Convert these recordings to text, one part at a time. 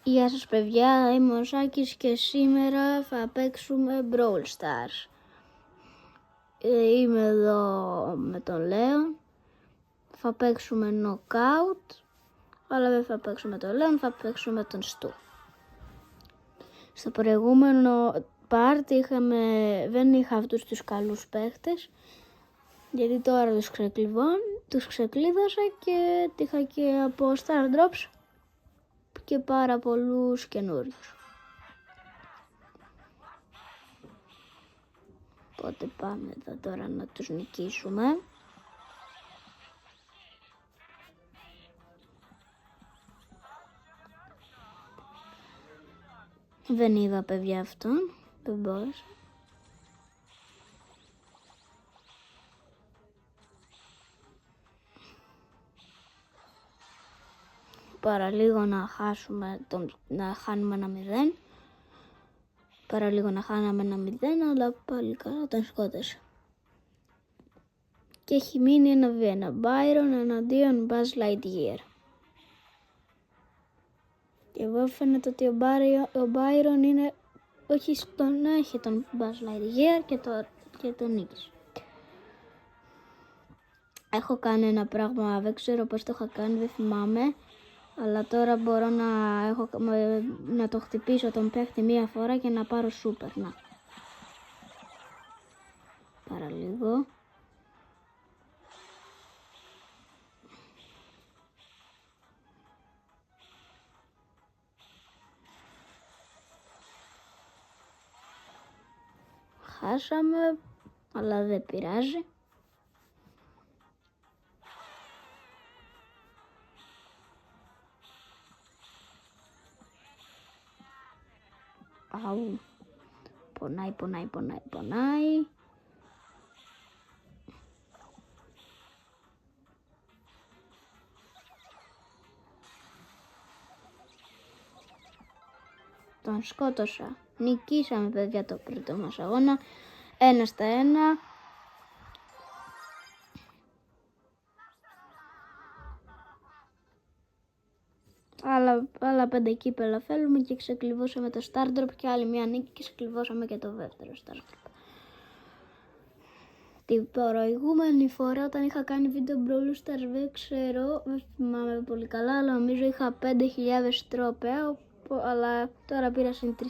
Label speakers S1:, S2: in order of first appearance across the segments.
S1: Γεια σας παιδιά, είμαι ο Σάκης και σήμερα θα παίξουμε Brawl Stars. Είμαι εδώ με τον Λέον, θα παίξουμε Knockout, αλλά δεν θα παίξουμε τον Λέον, θα παίξουμε τον Στου. Στο προηγούμενο part δεν είχα αυτούς τους καλούς παίχτες, γιατί τώρα τους ξεκλείδωσα και είχα και από Star Drops και πάρα πολλούς καινούριους. Οπότε πάμε εδώ τώρα να τους νικήσουμε. Δεν είδα παιδιά αυτόν, δεν μπόρεσα. Παραλίγο να χάνουμε ένα 0. Παραλίγο να χάναμε ένα 0, αλλά πάλι καλά τον σκότωσα. Και έχει μείνει ένα V1 Byron εναντίον Buzz Lightyear. Και εδώ φαίνεται ότι ο Byron είναι, όχι στον έχει τον Buzz Lightyear και τον νίκησε. Έχω κάνει ένα πράγμα, δεν ξέρω πώς το είχα κάνει, δεν θυμάμαι. Αλλά τώρα μπορώ να το χτυπήσω τον παίχτη μία φορά και να πάρω σούπερ. Να. Παραλίγο. Χάσαμε, αλλά δεν πειράζει. Αου. Πονάει. Τον σκότωσα. Νικήσαμε παιδιά το πρώτο μας αγώνα. 1-1. Άλλα 5 κύπελα θέλουμε και ξεκλειδώσαμε το Star Drop και άλλη μια νίκη και ξεκλειδώσαμε και το δεύτερο Star Drop. Την προηγούμενη φορά όταν είχα κάνει βίντεο Brawl Stars δεν θυμάμαι πολύ καλά, αλλά νομίζω είχα 5.000 τρόπαια, αλλά τώρα πήρα συν 3.000.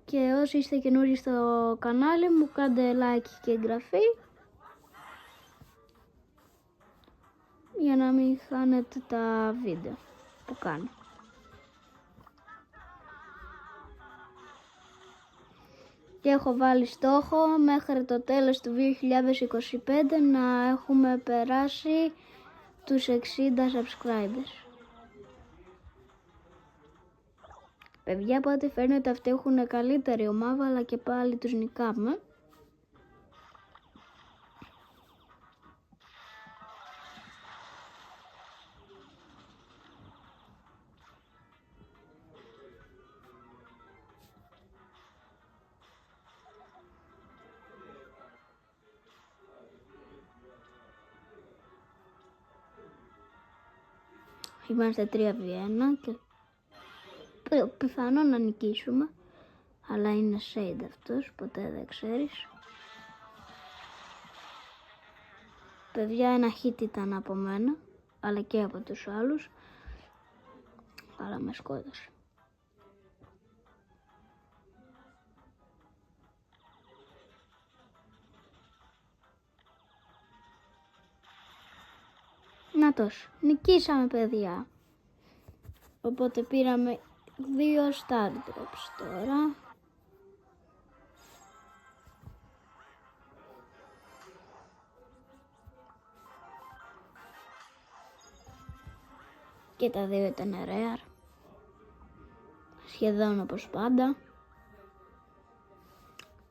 S1: Και όσοι είστε καινούργοι στο κανάλι μου, κάντε like και εγγραφή για να μην χάνετε τα βίντεο που κάνω. Και έχω βάλει στόχο μέχρι το τέλος του 2025 να έχουμε περάσει τους 60 subscribers. Παιδιά, από ό,τι φαίνεται αυτοί έχουν καλύτερη ομάδα, αλλά και πάλι τους νικάμε. Είμαστε 3v1 και πιθανόν να νικήσουμε, αλλά είναι shade αυτός, ποτέ δεν ξέρεις. Παιδιά, ένα hit ήταν από μένα, αλλά και από τους άλλους, αλλά με σκότωσε. Νάτος, νικήσαμε παιδιά. Οπότε πήραμε 2 Star Drops τώρα. Και τα 2 ήταν rare. Σχεδόν όπως πάντα.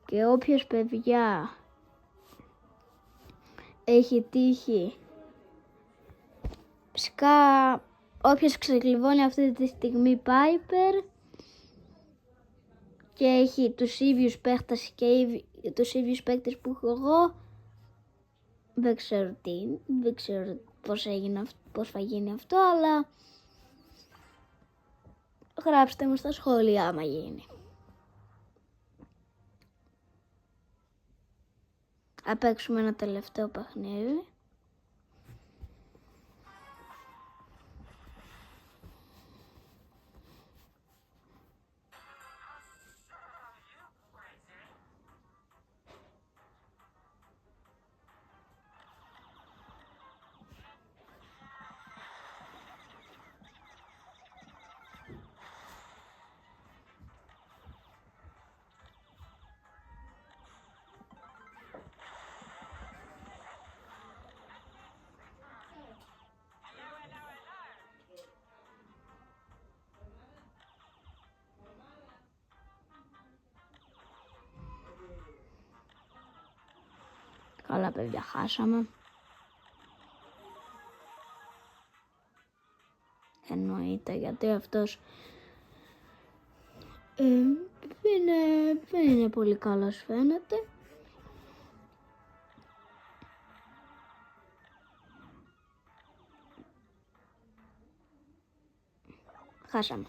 S1: Και όποιος παιδιά έχει τύχει όποιος ξεκλειδώνει αυτή τη στιγμή Piper και έχει τους ίδιους παίχτες και τους ίδιους παίκτες που έχω εγώ, δεν ξέρω πώς θα γίνει αυτό, αλλά γράψτε μου στα σχόλια άμα γίνει. Θα παίξουμε ένα τελευταίο παιχνίδι. Καλά παιδιά, χάσαμε. Εννοείται, γιατί αυτός δεν είναι πολύ καλός φαίνεται. Χάσαμε.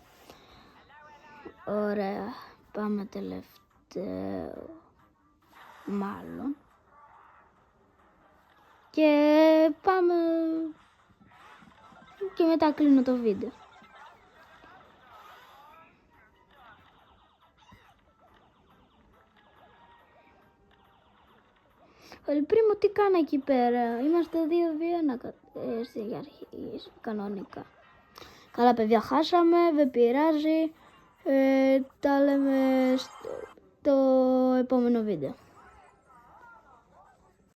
S1: Ωραία, πάμε τελευταίο μάλλον. Και πάμε και μετά κλείνω το βίντεο. Ελπρίμο, τι κάνω εκεί πέρα? Είμαστε 2-2-1 στην αρχή κανονικά. Καλά παιδιά, χάσαμε, δεν πειράζει. Τα λέμε στο επόμενο βίντεο.